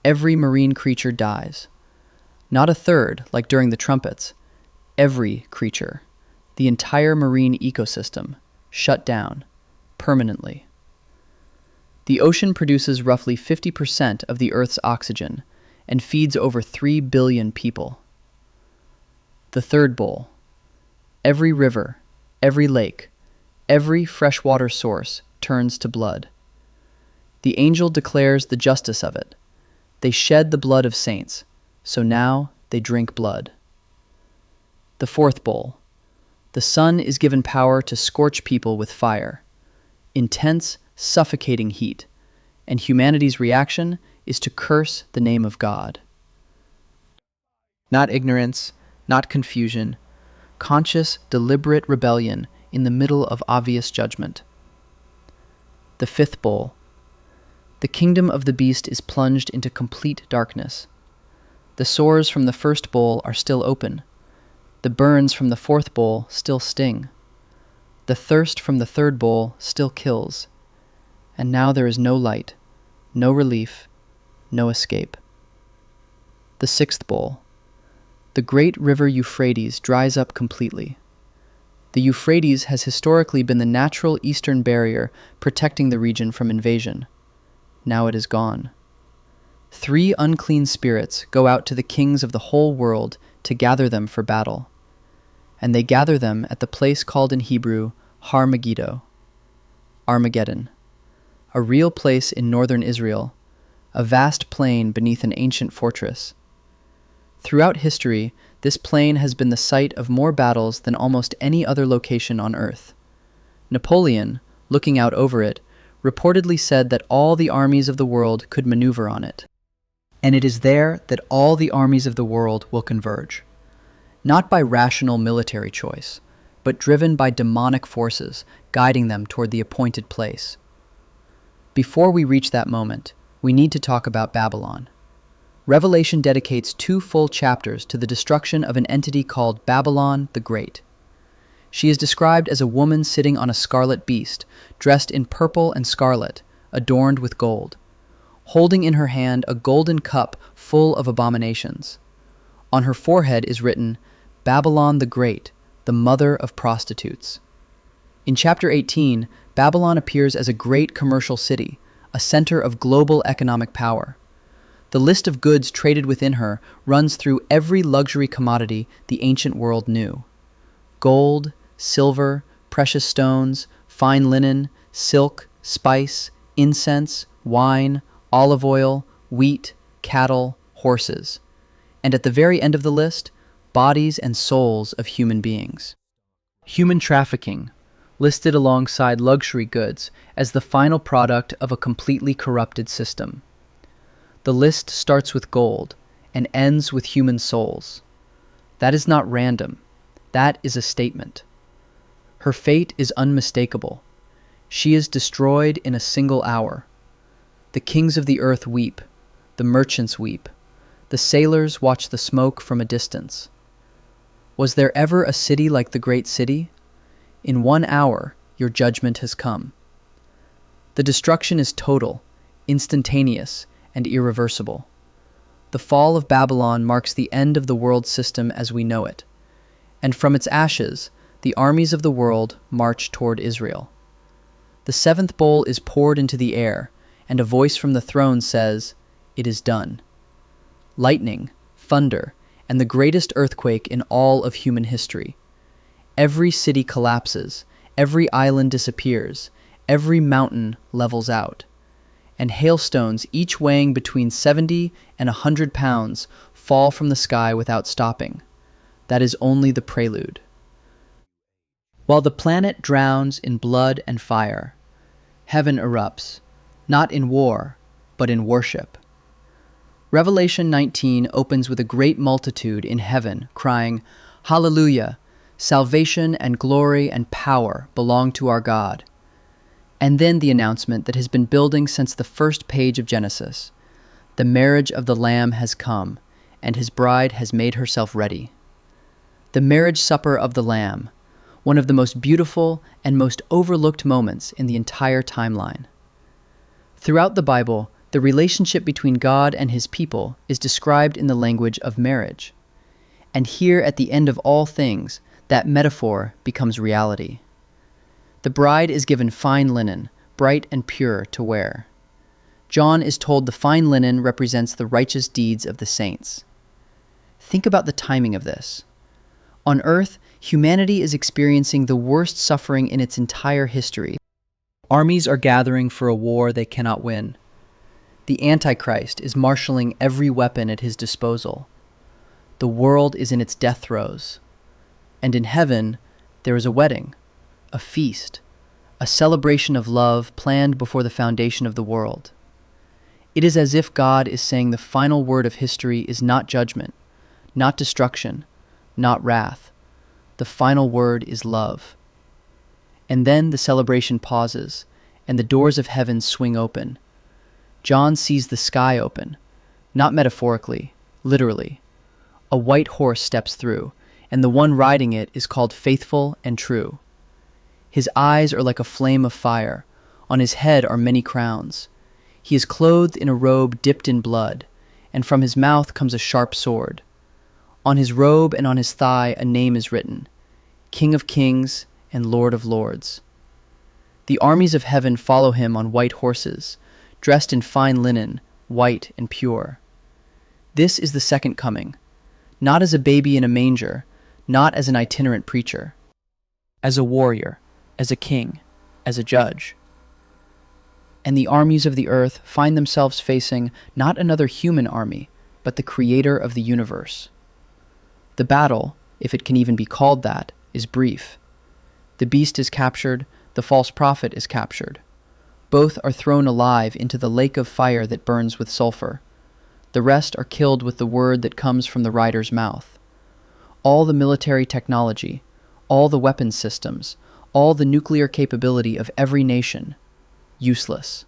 Every marine creature dies. Not 1/3, like during the trumpets. Every creature. The entire marine ecosystem. Shut down. Permanently. The ocean produces roughly 50% of the Earth's oxygen and feeds over 3 billion people. The third bowl. Every river, every lake, every freshwater source turns to blood. The angel declares the justice of it. They shed the blood of saints, so now they drink blood. The fourth bowl. The sun is given power to scorch people with fire. Intense, suffocating heat. And humanity's reaction is to curse the name of God. Not ignorance, not confusion. Conscious, deliberate rebellion in the middle of obvious judgment. The fifth bowl. The kingdom of the beast is plunged into complete darkness. The sores from the first bowl are still open. The burns from the fourth bowl still sting. The thirst from the third bowl still kills. And now there is no light, no relief, no escape. The sixth bowl. The great river Euphrates dries up completely. The Euphrates has historically been the natural eastern barrier protecting the region from invasion. Now it is gone. 3 unclean spirits go out to the kings of the whole world to gather them for battle. And they gather them at the place called in Hebrew Har-Megiddo, Armageddon, a real place in northern Israel, a vast plain beneath an ancient fortress. Throughout history, this plain has been the site of more battles than almost any other location on Earth. Napoleon, looking out over it, reportedly said that all the armies of the world could maneuver on it. And it is there that all the armies of the world will converge. Not by rational military choice, but driven by demonic forces guiding them toward the appointed place. Before we reach that moment, we need to talk about Babylon. Revelation dedicates 2 full chapters to the destruction of an entity called Babylon the Great. She is described as a woman sitting on a scarlet beast, dressed in purple and scarlet, adorned with gold, holding in her hand a golden cup full of abominations. On her forehead is written, Babylon the Great, the mother of prostitutes. In chapter 18, Babylon appears as a great commercial city, a center of global economic power. The list of goods traded within her runs through every luxury commodity the ancient world knew. Gold, silver, precious stones, fine linen, silk, spice, incense, wine, olive oil, wheat, cattle, horses. And at the very end of the list, bodies and souls of human beings. Human trafficking, listed alongside luxury goods as the final product of a completely corrupted system. The list starts with gold and ends with human souls. That is not random. That is a statement. Her fate is unmistakable. She is destroyed in a single hour. The kings of the earth weep. The merchants weep. The sailors watch the smoke from a distance. Was there ever a city like the great city? In 1 hour, your judgment has come. The destruction is total, instantaneous, and irreversible. The fall of Babylon marks the end of the world system as we know it, and from its ashes, the armies of the world march toward Israel. The 7th bowl is poured into the air, and a voice from the throne says, "It is done." Lightning, thunder, and the greatest earthquake in all of human history. Every city collapses, every island disappears, every mountain levels out. And hailstones, each weighing between 70 and 100 pounds, fall from the sky without stopping. That is only the prelude. While the planet drowns in blood and fire, heaven erupts, not in war, but in worship. Revelation 19 opens with a great multitude in heaven crying, "Hallelujah! Salvation and glory and power belong to our God." And then the announcement that has been building since the first page of Genesis. The marriage of the Lamb has come, and his bride has made herself ready. The marriage supper of the Lamb, one of the most beautiful and most overlooked moments in the entire timeline. Throughout the Bible, the relationship between God and his people is described in the language of marriage. And here at the end of all things, that metaphor becomes reality. The bride is given fine linen, bright and pure, to wear. John is told the fine linen represents the righteous deeds of the saints. Think about the timing of this. On Earth, humanity is experiencing the worst suffering in its entire history. Armies are gathering for a war they cannot win. The Antichrist is marshaling every weapon at his disposal. The world is in its death throes. And in heaven, there is a wedding, a feast, a celebration of love planned before the foundation of the world. It is as if God is saying the final word of history is not judgment, not destruction, not wrath. The final word is love. And then the celebration pauses, and the doors of heaven swing open. John sees the sky open, not metaphorically, literally. A white horse steps through, and the one riding it is called Faithful and True. His eyes are like a flame of fire. On his head are many crowns. He is clothed in a robe dipped in blood, and from his mouth comes a sharp sword. On his robe and on his thigh a name is written, King of Kings and Lord of Lords. The armies of heaven follow him on white horses, dressed in fine linen, white and pure. This is the second coming, not as a baby in a manger, not as an itinerant preacher, as a warrior, as a king, as a judge. And the armies of the earth find themselves facing not another human army, but the creator of the universe. The battle, if it can even be called that, is brief. The beast is captured, the false prophet is captured. Both are thrown alive into the lake of fire that burns with sulfur. The rest are killed with the word that comes from the rider's mouth. All the military technology, all the weapons systems, all the nuclear capability of every nation, useless.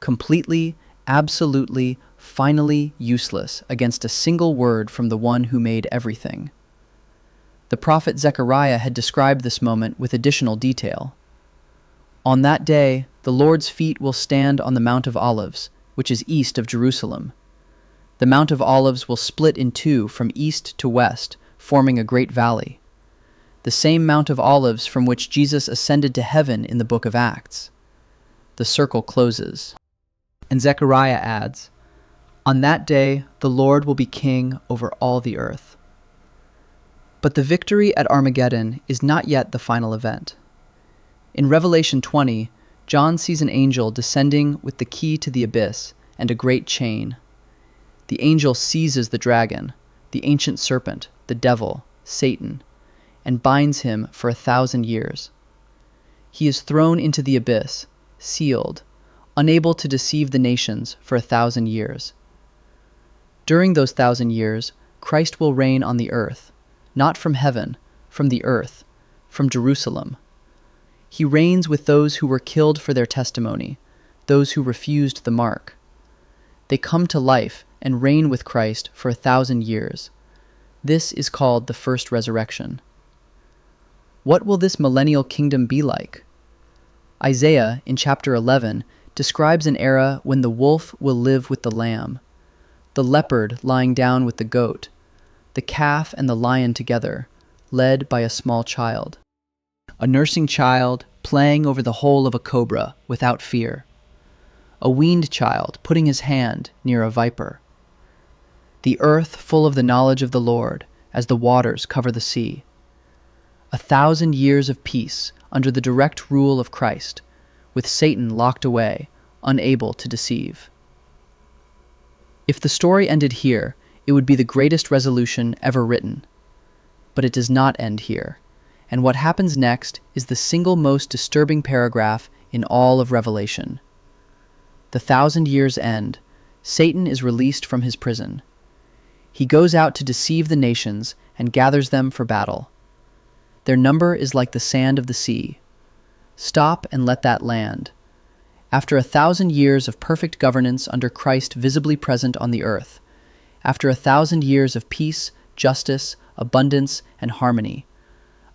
Completely, absolutely, finally useless against a single word from the one who made everything. The prophet Zechariah had described this moment with additional detail. On that day, the Lord's feet will stand on the Mount of Olives, which is east of Jerusalem. The Mount of Olives will split in two from east to west, forming a great valley. The same Mount of Olives from which Jesus ascended to heaven in the book of Acts. The circle closes. And Zechariah adds, On that day the Lord will be king over all the earth. But the victory at Armageddon is not yet the final event. In Revelation 20, John sees an angel descending with the key to the abyss and a great chain. The angel seizes the dragon, the ancient serpent, the devil, Satan, and binds him for 1,000 years. He is thrown into the abyss, sealed, unable to deceive the nations for 1,000 years. During those 1,000 years, Christ will reign on the earth, not from heaven, from the earth, from Jerusalem. He reigns with those who were killed for their testimony, those who refused the mark. They come to life and reign with Christ for 1,000 years. This is called the first resurrection. What will this millennial kingdom be like? Isaiah, in chapter 11, describes an era when the wolf will live with the lamb, the leopard lying down with the goat, the calf and the lion together, led by a small child. A nursing child playing over the hole of a cobra without fear. A weaned child putting his hand near a viper. The earth full of the knowledge of the Lord, as the waters cover the sea. 1,000 years of peace under the direct rule of Christ, with Satan locked away, unable to deceive. If the story ended here, it would be the greatest resolution ever written. But it does not end here, and what happens next is the single most disturbing paragraph in all of Revelation. The 1,000 years end. Satan is released from his prison. He goes out to deceive the nations and gathers them for battle. Their number is like the sand of the sea. Stop and let that land. After 1,000 years of perfect governance under Christ visibly present on the earth, after 1,000 years of peace, justice, abundance, and harmony,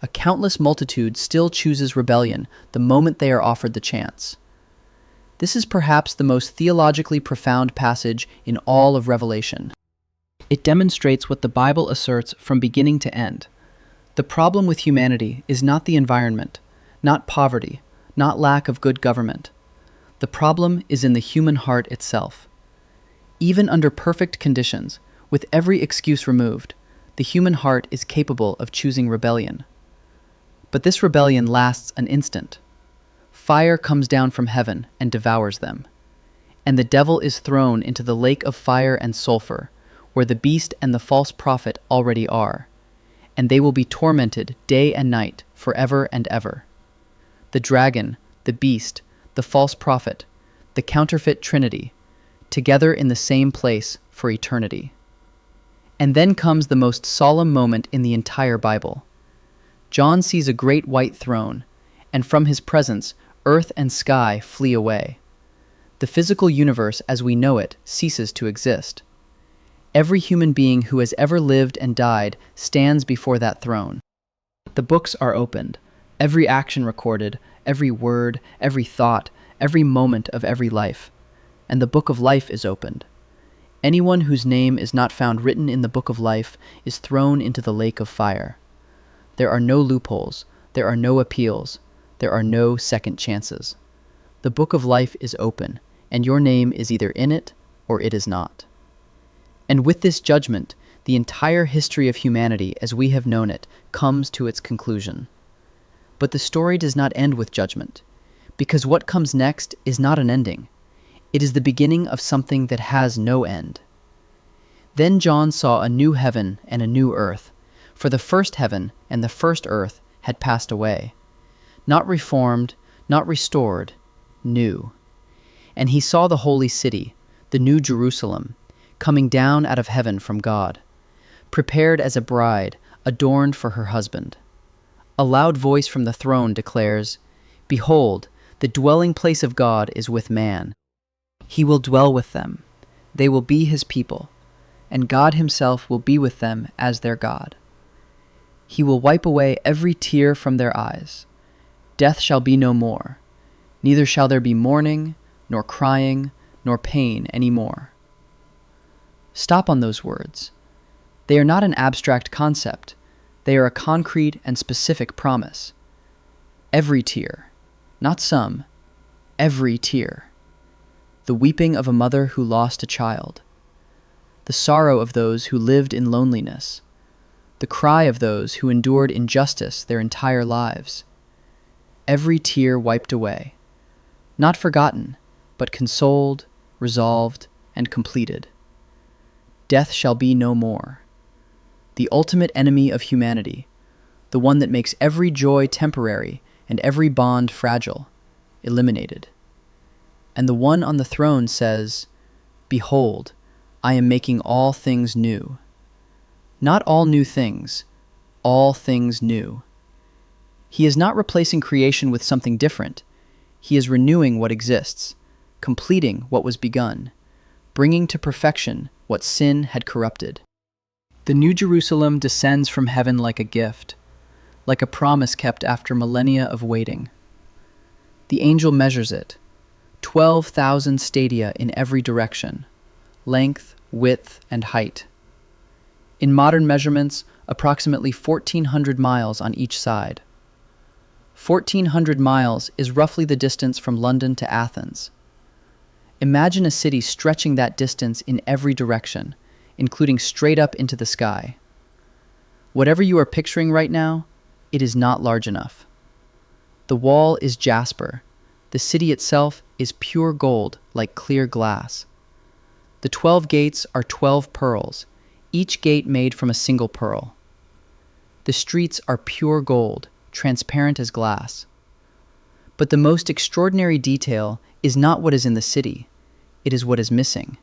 a countless multitude still chooses rebellion the moment they are offered the chance. This is perhaps the most theologically profound passage in all of Revelation. It demonstrates what the Bible asserts from beginning to end. The problem with humanity is not the environment, not poverty, not lack of good government. The problem is in the human heart itself. Even under perfect conditions, with every excuse removed, the human heart is capable of choosing rebellion. But this rebellion lasts an instant. Fire comes down from heaven and devours them. And the devil is thrown into the lake of fire and sulfur, where the beast and the false prophet already are, and they will be tormented day and night forever and ever. The dragon, the beast, the false prophet, the counterfeit trinity, together in the same place for eternity. And then comes the most solemn moment in the entire Bible. John sees a great white throne, and from his presence earth and sky flee away. The physical universe as we know it ceases to exist. Every human being who has ever lived and died stands before that throne. The books are opened, every action recorded, every word, every thought, every moment of every life. And the book of life is opened. Anyone whose name is not found written in the book of life is thrown into the lake of fire. There are no loopholes, there are no appeals, there are no second chances. The book of life is open, and your name is either in it or it is not. And with this judgment, the entire history of humanity as we have known it comes to its conclusion. But the story does not end with judgment, because what comes next is not an ending. It is the beginning of something that has no end. Then John saw a new heaven and a new earth, for the first heaven and the first earth had passed away. Not reformed, not restored, new. And he saw the holy city, the new Jerusalem, coming down out of heaven from God, prepared as a bride, adorned for her husband. A loud voice from the throne declares, "Behold, the dwelling place of God is with man. He will dwell with them. They will be his people, and God himself will be with them as their God. He will wipe away every tear from their eyes. Death shall be no more. Neither shall there be mourning, nor crying, nor pain any more." Stop on those words. They are not an abstract concept. They are a concrete and specific promise. Every tear, not some, every tear. The weeping of a mother who lost a child. The sorrow of those who lived in loneliness. The cry of those who endured injustice their entire lives. Every tear wiped away. Not forgotten, but consoled, resolved, and completed. Death shall be no more. The ultimate enemy of humanity, the one that makes every joy temporary and every bond fragile, eliminated. And the one on the throne says, "Behold, I am making all things new." Not all new things, all things new. He is not replacing creation with something different. He is renewing what exists, completing what was begun, bringing to perfection what sin had corrupted. The New Jerusalem descends from heaven like a gift, like a promise kept after millennia of waiting. The angel measures it, 12,000 stadia in every direction, length, width, and height. In modern measurements, approximately 1,400 miles on each side. 1,400 miles is roughly the distance from London to Athens. Imagine a city stretching that distance in every direction, including straight up into the sky. Whatever you are picturing right now, it is not large enough. The wall is jasper. The city itself is pure gold, like clear glass. The 12 gates are 12 pearls, each gate made from a single pearl. The streets are pure gold, transparent as glass. But the most extraordinary detail is not what is in the city, it is what is missing.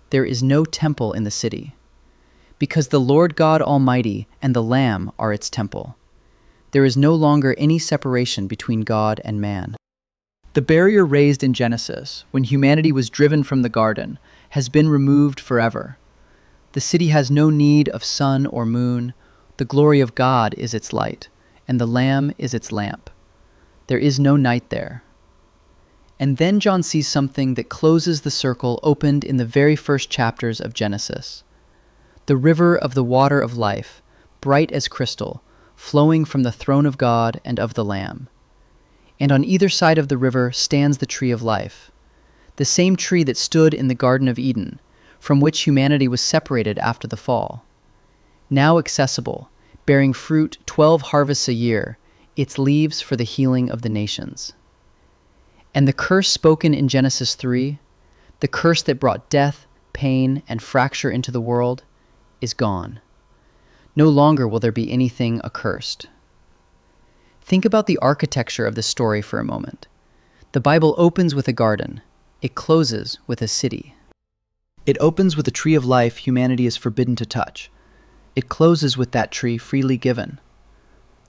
There is no temple in the city, because the Lord God Almighty and the Lamb are its temple. There is no longer any separation between God and man. The barrier raised in Genesis, when humanity was driven from the garden, has been removed forever. The city has no need of sun or moon. The glory of God is its light, and the Lamb is its lamp. There is no night there. And then John sees something that closes the circle opened in the very first chapters of Genesis. The river of the water of life, bright as crystal, flowing from the throne of God and of the Lamb. And on either side of the river stands the tree of life, the same tree that stood in the Garden of Eden, from which humanity was separated after the fall. Now accessible, bearing fruit 12 harvests a year, its leaves for the healing of the nations. And the curse spoken in Genesis 3, The curse that brought death, pain, and fracture into the world is gone. No longer will there be anything accursed. Think about the architecture of this story for a moment. The Bible opens with a garden. It closes with a city. It opens with a tree of life humanity is forbidden to touch. It closes with that tree freely given.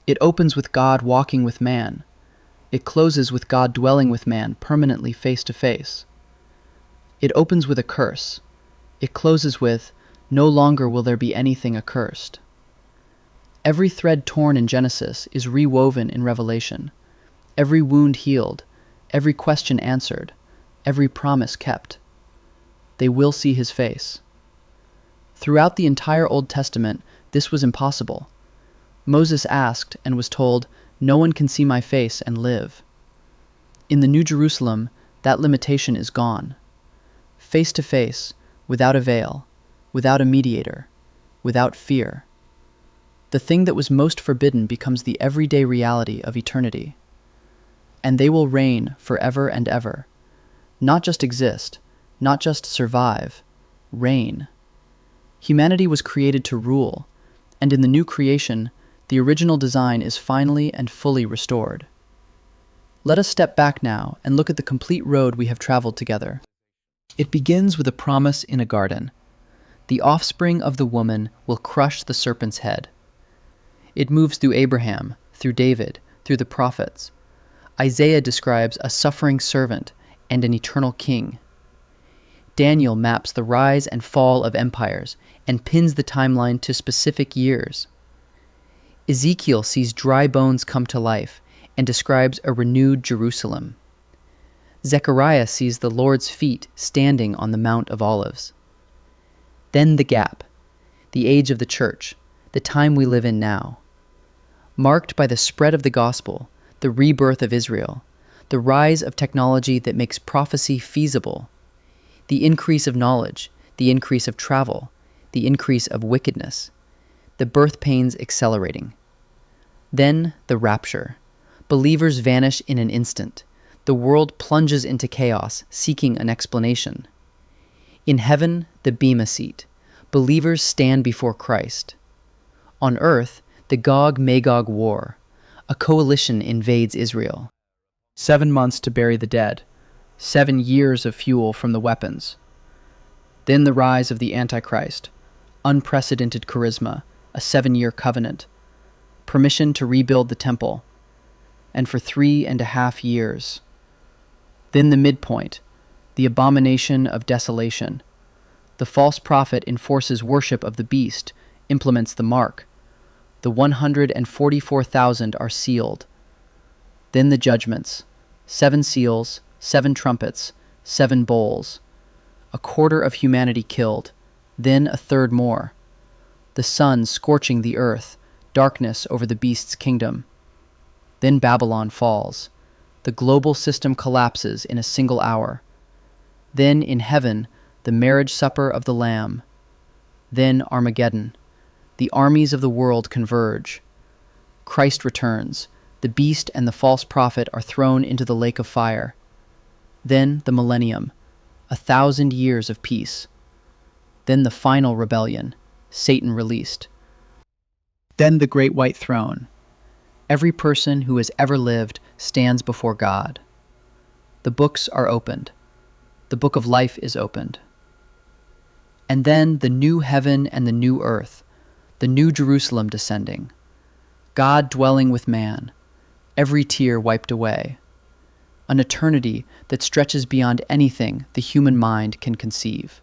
It opens with God walking with man. It closes with God dwelling with man permanently face to face. It opens with a curse. It closes with, no longer will there be anything accursed. Every thread torn in Genesis is rewoven in Revelation. Every wound healed, every question answered, every promise kept. They will see his face. Throughout the entire Old Testament, this was impossible. Moses asked and was told, "No one can see my face and live." In the New Jerusalem, that limitation is gone. Face to face, without a veil, without a mediator, without fear. The thing that was most forbidden becomes the everyday reality of eternity. And they will reign forever and ever. Not just exist, not just survive, reign. Humanity was created to rule, and in the new creation, the original design is finally and fully restored. Let us step back now and look at the complete road we have traveled together. It begins with a promise in a garden. The offspring of the woman will crush the serpent's head. It moves through Abraham, through David, through the prophets. Isaiah describes a suffering servant and an eternal king. Daniel maps the rise and fall of empires and pins the timeline to specific years. Ezekiel sees dry bones come to life and describes a renewed Jerusalem. Zechariah sees the Lord's feet standing on the Mount of Olives. Then the gap, the age of the church, the time we live in now. Marked by the spread of the gospel, the rebirth of Israel, the rise of technology that makes prophecy feasible, the increase of knowledge, the increase of travel, the increase of wickedness, the birth pains accelerating. Then the rapture. Believers vanish in an instant. The world plunges into chaos, seeking an explanation. In heaven, the Bema seat. Believers stand before Christ. On earth, the Gog-Magog war. A coalition invades Israel. 7 months to bury the dead. 7 years of fuel from the weapons. Then the rise of the Antichrist. Unprecedented charisma. A 7-year covenant. Permission to rebuild the temple. And for 3.5 years. Then the midpoint. The abomination of desolation. The false prophet enforces worship of the beast, implements the mark. The 144,000 are sealed. Then the judgments. 7 seals, 7 trumpets, 7 bowls. 1/4 of humanity killed. Then a third more. The sun scorching the earth, darkness over the beast's kingdom. Then Babylon falls. The global system collapses in a single hour. Then in heaven, the marriage supper of the Lamb. Then Armageddon. The armies of the world converge. Christ returns. The beast and the false prophet are thrown into the lake of fire. Then the millennium, 1,000 years of peace. Then the final rebellion, Satan released. Then the great white throne. Every person who has ever lived stands before God. The books are opened. The book of life is opened. And then the new heaven and the new earth, the new Jerusalem descending. God dwelling with man, every tear wiped away. An eternity that stretches beyond anything the human mind can conceive.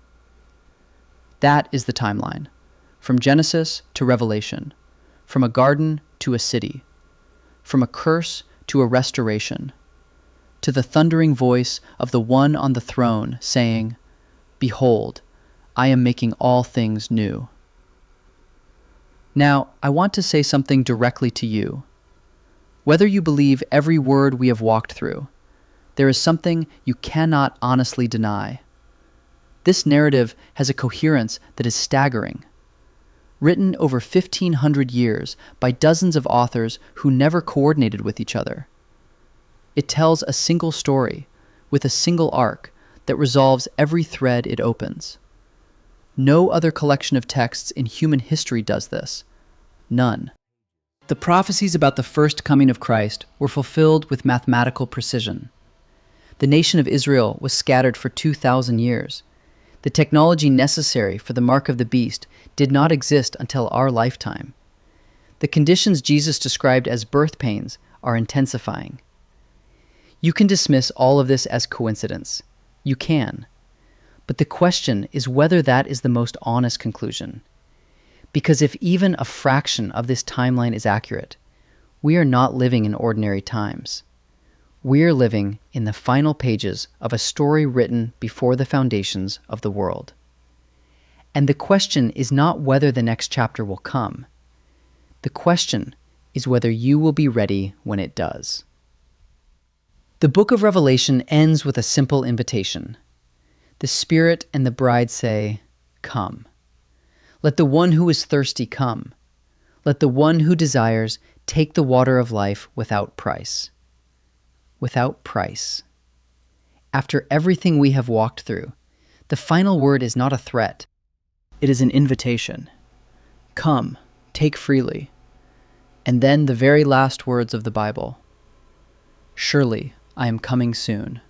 That is the timeline, from Genesis to Revelation, from a garden to a city, from a curse to a restoration, to the thundering voice of the one on the throne saying, "Behold, I am making all things new." Now, I want to say something directly to you. Whether you believe every word we have walked through, there is something you cannot honestly deny. This narrative has a coherence that is staggering. Written over 1,500 years by dozens of authors who never coordinated with each other. It tells a single story, with a single arc, that resolves every thread it opens. No other collection of texts in human history does this. None. The prophecies about the first coming of Christ were fulfilled with mathematical precision. The nation of Israel was scattered for 2,000 years. The technology necessary for the mark of the beast did not exist until our lifetime. The conditions Jesus described as birth pains are intensifying. You can dismiss all of this as coincidence. You can. But the question is whether that is the most honest conclusion. Because if even a fraction of this timeline is accurate, we are not living in ordinary times. We are living in the final pages of a story written before the foundations of the world. And the question is not whether the next chapter will come. The question is whether you will be ready when it does. The book of Revelation ends with a simple invitation. The Spirit and the bride say, "Come." Let the one who is thirsty come. Let the one who desires take the water of life without price. Without price. After everything we have walked through, the final word is not a threat. It is an invitation. Come, take freely. And then the very last words of the Bible. Surely I am coming soon.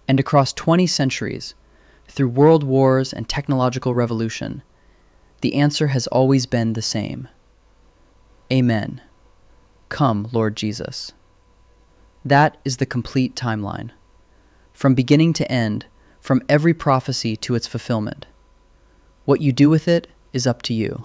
And across 20 centuries, through world wars and technological revolution, the answer has always been the same. Amen. Come, Lord Jesus. That is the complete timeline. From beginning to end, from every prophecy to its fulfillment. What you do with it is up to you.